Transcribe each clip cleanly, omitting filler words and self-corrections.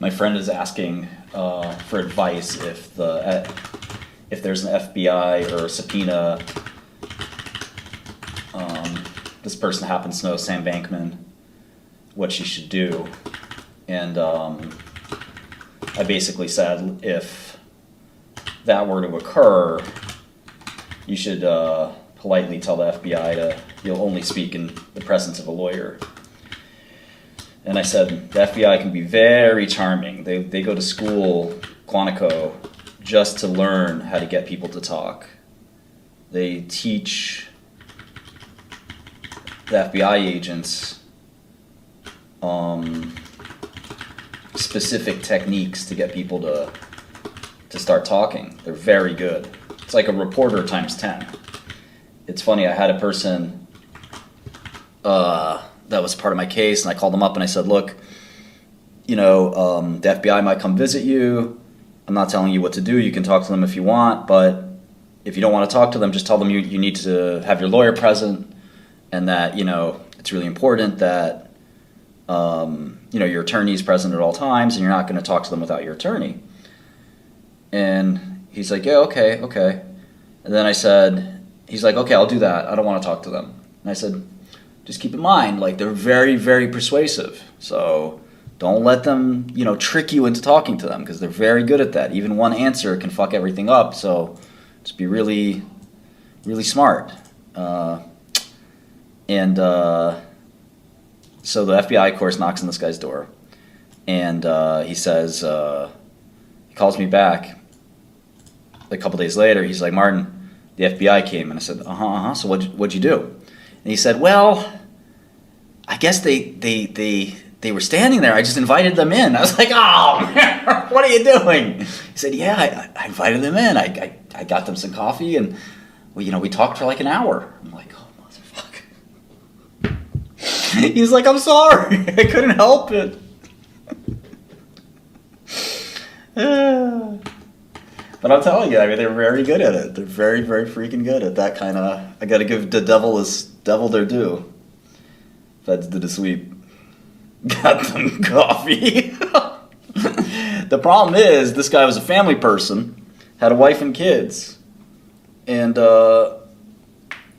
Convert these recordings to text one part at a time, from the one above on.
My friend is asking for advice if there's an FBI or a subpoena. This person happens to know Sam Bankman, what she should do. And I basically said, if that were to occur, you should politely tell the FBI you'll only speak in the presence of a lawyer. And I said, the FBI can be very charming. They go to school, Quantico, just to learn how to get people to talk. They teach the FBI agents specific techniques to get people to start talking. They're very good. It's like a reporter times 10. It's funny, I had a person that was part of my case, and I called them up and I said, look, the FBI might come visit you. I'm not telling you what to do. You can talk to them if you want, but if you don't want to talk to them, just tell them you need to have your lawyer present, and that, it's really important that, your attorney is present at all times, and you're not going to talk to them without your attorney. And he's like, yeah, okay. And then he's like, okay, I'll do that. I don't want to talk to them. And I said, just keep in mind, they're very, very persuasive. So don't let them, trick you into talking to them, because they're very good at that. Even one answer can fuck everything up. So just be really, really smart. So the FBI, of course, knocks on this guy's door, and he says, he calls me back a couple days later. He's like, Martin, the FBI came. And I said, so what'd you do? And he said, well, I guess they were standing there. I just invited them in. I was like, oh, man, what are you doing? He said, yeah, I invited them in. I got them some coffee, and we talked for like an hour. I'm like, oh, motherfucker. He's like, I'm sorry. I couldn't help it. But I'm telling you, they're very good at it. They're very, very freaking good at that kind of. I got to give the devil their due. Feds did a sweep. Got them coffee. The problem is, this guy was a family person, had a wife and kids, and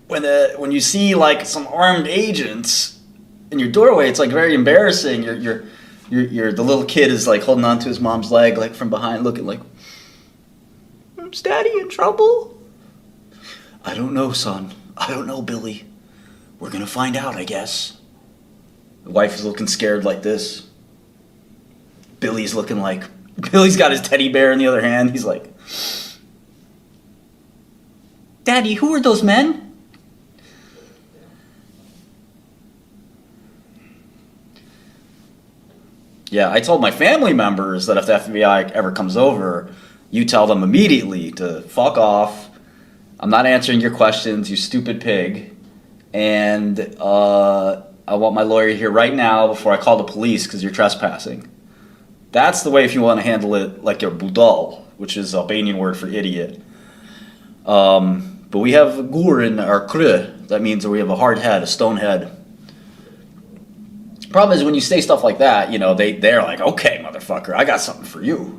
when you see some armed agents in your doorway, it's very embarrassing. The little kid is holding on to his mom's leg from behind, looking like, is Daddy in trouble? I don't know, son. I don't know, Billy. We're gonna find out, I guess. The wife is looking scared like this. Billy's got his teddy bear in the other hand. He's like, Daddy, who are those men? Yeah, I told my family members that if the FBI ever comes over, you tell them immediately to fuck off. I'm not answering your questions, you stupid pig. And I want my lawyer here right now before I call the police because you're trespassing. That's the way if you want to handle it like your budal, which is Albanian word for idiot. But we have gur in our kr. That means we have a hard head, a stone head. Problem is when you say stuff like that, they're like, okay, motherfucker, I got something for you.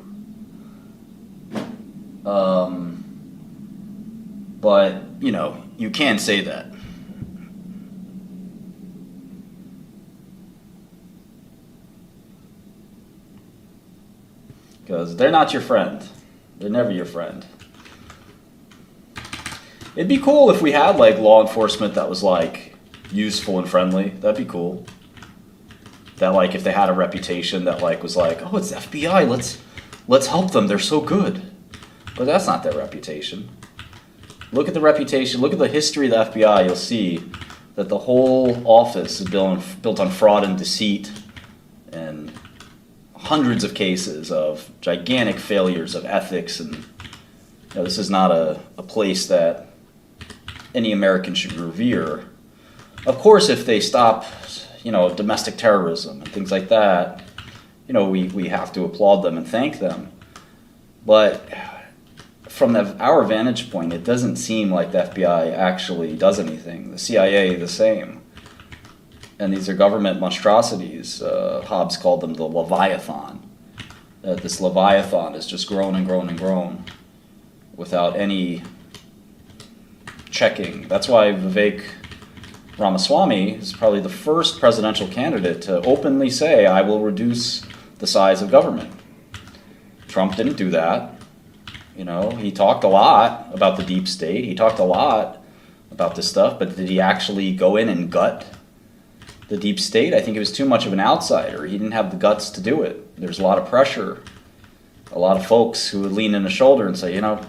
But, you can say that. Because they're not your friend. They're never your friend. It'd be cool if we had law enforcement that was useful and friendly. That'd be cool. That if they had a reputation that was oh, it's the FBI, let's help them, they're so good. But that's not their reputation. Look at the reputation, look at the history of the FBI, you'll see that the whole office is built on fraud and deceit, and hundreds of cases of gigantic failures of ethics, and this is not a place that any American should revere. Of course, if they stop domestic terrorism and things like that, we have to applaud them and thank them. But from our vantage point, it doesn't seem like the FBI actually does anything. The CIA, the same. And these are government monstrosities. Hobbes called them the Leviathan. that this Leviathan has just grown and grown and grown without any checking. That's why Vivek Ramaswamy is probably the first presidential candidate to openly say, I will reduce the size of government. Trump didn't do that. You know, he talked a lot about the deep state. He talked a lot about this stuff, but did he actually go in and gut the deep state? I think he was too much of an outsider. He didn't have the guts to do it. There's a lot of pressure. A lot of folks who would lean in the shoulder and say, you know,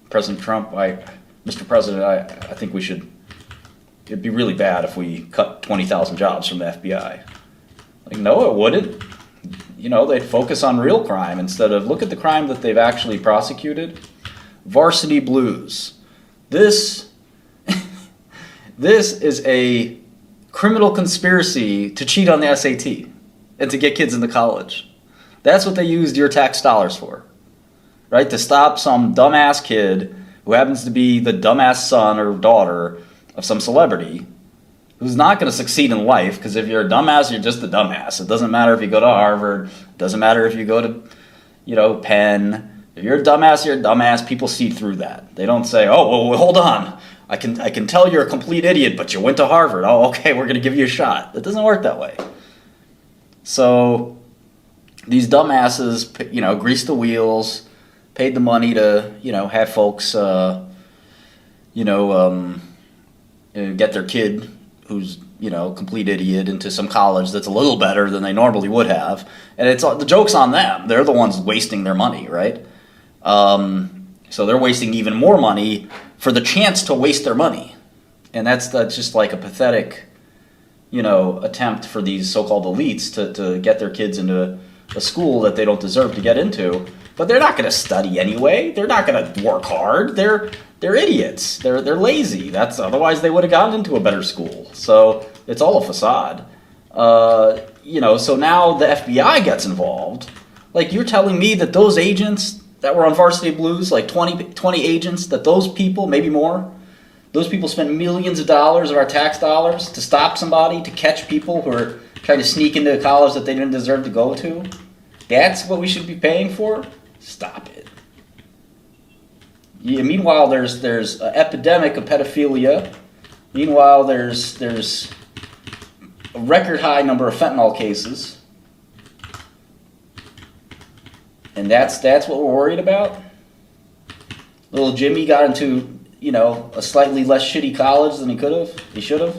President Trump, Mr. President, I think we should, it'd be really bad if we cut 20,000 jobs from the FBI. Like, no, it wouldn't. You know, they'd focus on real crime instead of, look at the crime that they've actually prosecuted. Varsity Blues. This is a criminal conspiracy to cheat on the SAT and to get kids into college. That's what they used your tax dollars for, right? To stop some dumbass kid who happens to be the dumbass son or daughter of some celebrity who's not going to succeed in life, because if you're a dumbass, you're just a dumbass. It doesn't matter if you go to Harvard. It doesn't matter if you go to, you know, Penn. If you're a dumbass, you're a dumbass. People see through that. They don't say, oh, well, hold on. I can tell you're a complete idiot, but you went to Harvard. Oh, okay, we're going to give you a shot. It doesn't work that way. So these dumbasses, you know, greased the wheels, paid the money to, you know, have folks, get their kid who's, you know, complete idiot into some college that's a little better than they normally would have. And it's the joke's on them. They're the ones wasting their money, right? So they're wasting even more money for the chance to waste their money. And that's just like a pathetic, you know, attempt for these so-called elites to get their kids into a school that they don't deserve to get into. But they're not going to study anyway. They're not going to work hard. They're idiots. They're lazy. Otherwise they would have gotten into a better school. So it's all a facade. So now the FBI gets involved. Like, you're telling me that those agents that were on Varsity Blues, like 20 agents, that those people, maybe more, those people spent millions of dollars of our tax dollars to stop somebody, to catch people who are trying to sneak into a college that they didn't deserve to go to? That's what we should be paying for? Stop it. Yeah, meanwhile, there's an epidemic of pedophilia. Meanwhile, there's a record high number of fentanyl cases. And that's what we're worried about? Little Jimmy got into, you know, a slightly less shitty college than he should have.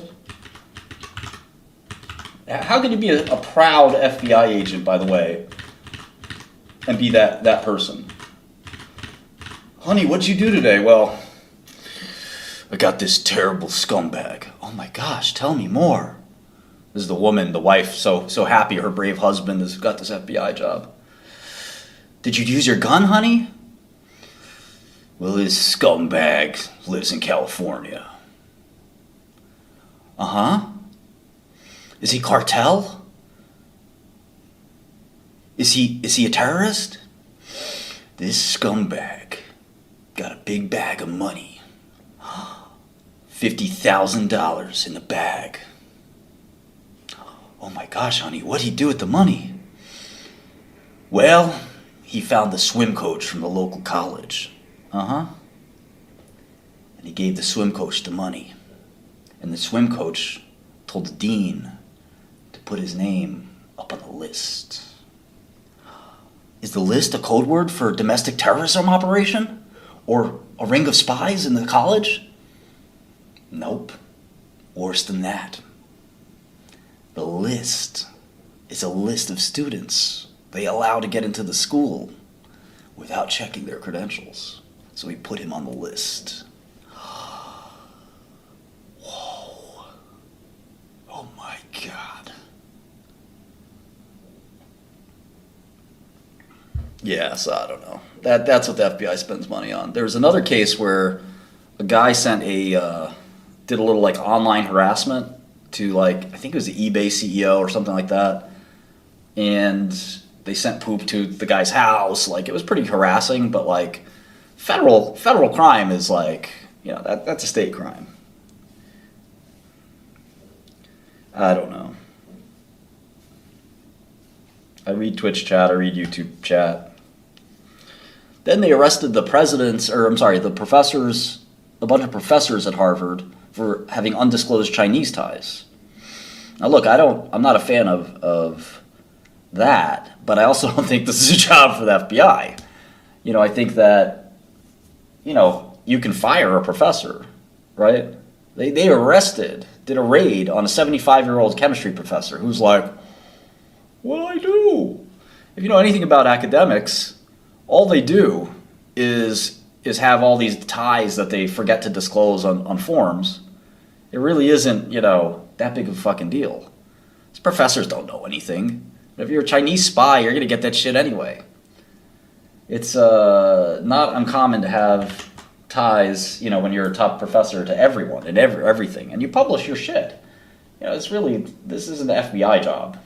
How can you be a proud FBI agent, by the way, and be that person? Honey, what'd you do today? Well, I got this terrible scumbag. Oh my gosh, tell me more. This is the woman, the wife, so happy her brave husband has got this FBI job. Did you use your gun, honey? Well, this scumbag lives in California. Uh-huh. Is he cartel? Is he a terrorist? This scumbag got a big bag of money. $50,000 in the bag. Oh my gosh, honey, what'd he do with the money? Well, he found the swim coach from the local college. Uh-huh. And he gave the swim coach the money. And the swim coach told the dean to put his name up on the list. Is the list a code word for a domestic terrorism operation? Or a ring of spies in the college? Nope. Worse than that. The list is a list of students they allow to get into the school without checking their credentials. So we put him on the list. Whoa. Oh my God. Yeah, so I don't know. That's what the FBI spends money on. There was another case where a guy did a little like online harassment to like, I think it was the eBay CEO or something like that. And they sent poop to the guy's house. Like, it was pretty harassing, but like federal crime is like, you know, that's a state crime. I don't know. I read Twitch chat, I read YouTube chat. Then they arrested the the professors, a bunch of professors at Harvard for having undisclosed Chinese ties. Now look, I'm not a fan of that, but I also don't think this is a job for the FBI. I think that, you can fire a professor, right? They did a raid on a 75-year-old chemistry professor who's like, what do I do? If you know anything about academics, all they do is have all these ties that they forget to disclose on forms. It really isn't, that big of a fucking deal. These professors don't know anything. If you're a Chinese spy, you're going to get that shit anyway. It's not uncommon to have ties, when you're a top professor, to everyone and everything. And you publish your shit. This isn't an FBI job.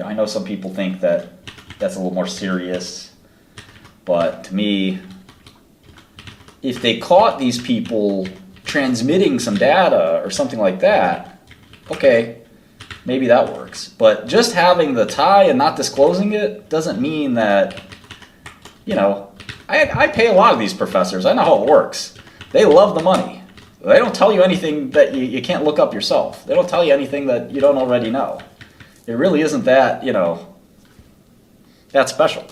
I know some people think that that's a little more serious. But to me, if they caught these people transmitting some data or something like that, okay, maybe that works. But just having the tie and not disclosing it doesn't mean that, I pay a lot of these professors. I know how it works. They love the money. They don't tell you anything that you can't look up yourself. They don't tell you anything that you don't already know. It really isn't that, that special.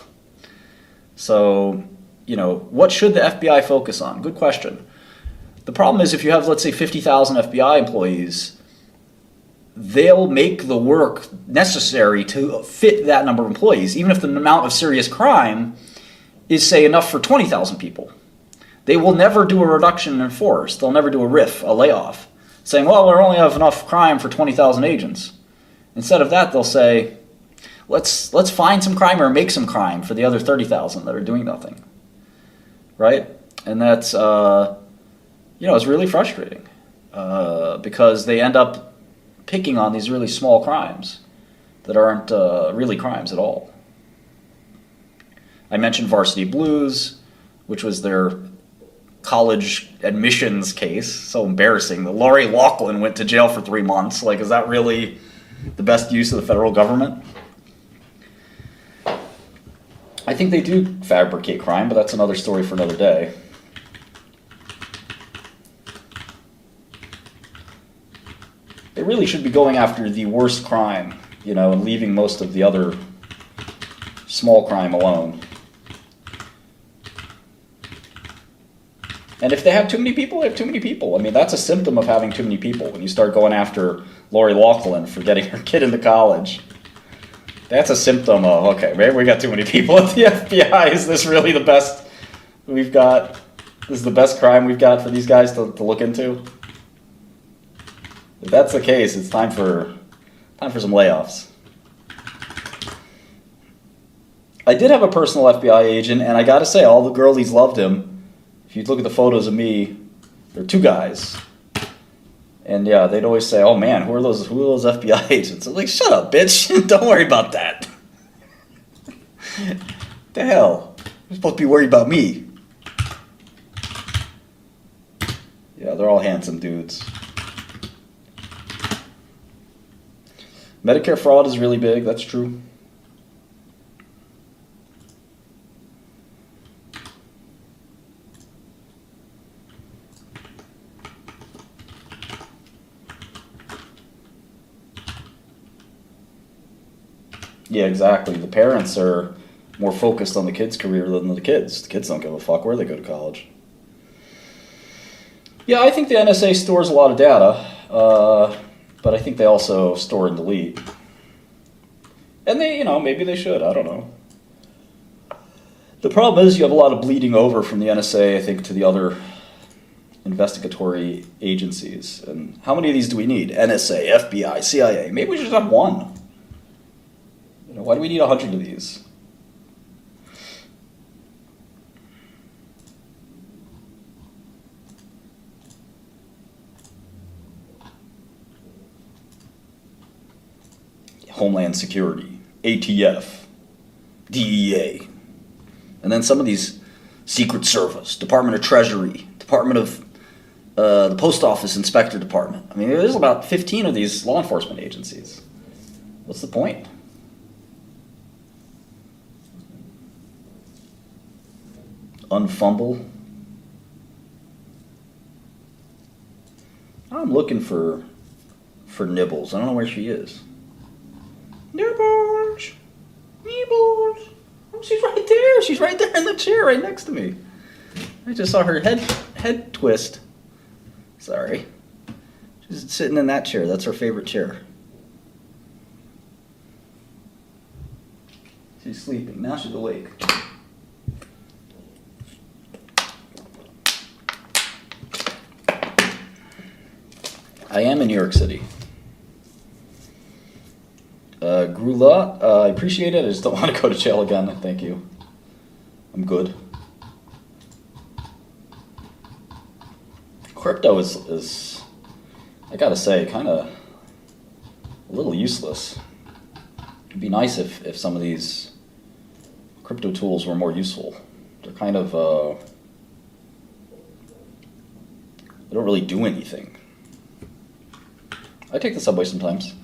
So, what should the FBI focus on? Good question. The problem is if you have, let's say, 50,000 FBI employees, they'll make the work necessary to fit that number of employees, even if the amount of serious crime is, say, enough for 20,000 people. They will never do a reduction in force. They'll never do a RIF, a layoff, saying, well, we only have enough crime for 20,000 agents. Instead of that, they'll say, let's find some crime or make some crime for the other 30,000 that are doing nothing. Right? And that's, it's really frustrating because they end up picking on these really small crimes that aren't really crimes at all. I mentioned Varsity Blues, which was their college admissions case. So embarrassing. The Lori Loughlin went to jail for 3 months. Like, is that really the best use of the federal government? I think they do fabricate crime, but that's another story for another day. They really should be going after the worst crime, and leaving most of the other small crime alone. And if they have too many people, they have too many people. I mean, that's a symptom of having too many people. When you start going after Lori Loughlin for getting her kid into college, that's a symptom of, okay, maybe we got too many people at the FBI. Is this really the best we've got? This is the best crime we've got for these guys to look into? If that's the case, it's time for some layoffs. I did have a personal FBI agent, and I got to say, all the girlies loved him. If you look at the photos of me, there are two guys. And yeah, they'd always say, oh man, who are those FBI agents? I'm like, shut up, bitch. Don't worry about that. The hell? You're supposed to be worried about me. Yeah, they're all handsome dudes. Medicare fraud is really big, that's true. Yeah, exactly. The parents are more focused on the kid's career than the kids. The kids don't give a fuck where they go to college. Yeah, I think the NSA stores a lot of data, but I think they also store and delete. And they, maybe they should, I don't know. The problem is you have a lot of bleeding over from the NSA, I think, to the other investigatory agencies. And how many of these do we need? NSA, FBI, CIA. Maybe we should just have one. Why do we need 100 of these? Homeland Security, ATF, DEA, and then some of these Secret Service, Department of Treasury, Department of the Post Office Inspector Department. I mean, there's about 15 of these law enforcement agencies. What's the point? Unfumble. I'm looking for Nibbles. I don't know where she is. Nibbles! Nibbles! Oh, she's right there. She's right there in the chair right next to me. I just saw her head twist. Sorry. She's sitting in that chair. That's her favorite chair. She's sleeping. Now she's awake. I am in New York City. Grula, I appreciate it. I just don't want to go to jail again. Thank you. I'm good. Crypto is I gotta say, kind of a little useless. It'd be nice if some of these crypto tools were more useful. They're kind of, they don't really do anything. I take the subway sometimes.